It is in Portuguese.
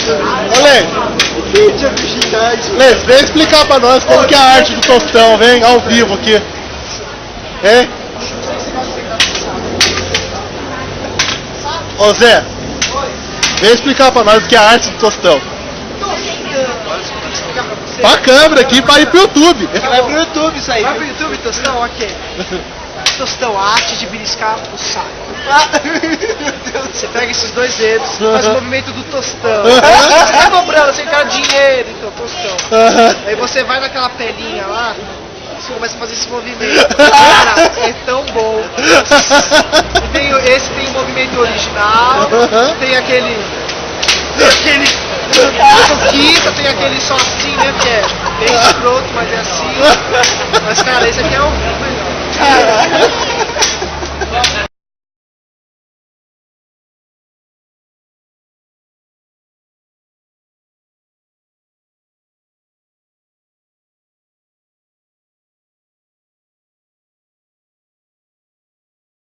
Ô, Lê, vem explicar pra nós como que é a arte do Tostão, vem, ao vivo aqui. Hein? Ô, Zé, vem explicar pra nós o que é a arte do Tostão. Pra câmera aqui, pra ir pro YouTube. Vai pro YouTube isso aí. Vai pro YouTube, Tostão? Ok. Tostão, a arte de beliscar o saco. Você pega esses dois dedos, faz o movimento do tostão. Você tá cobrando, você quer dinheiro, então, tostão. Aí você vai naquela pelinha lá, você começa a fazer esse movimento. Cara, é tão bom. Esse tem o movimento original, tem aquele suquita, tem aquele só assim, né, que é bem escroto, mas é assim. Mas, cara, esse aqui é o melhor.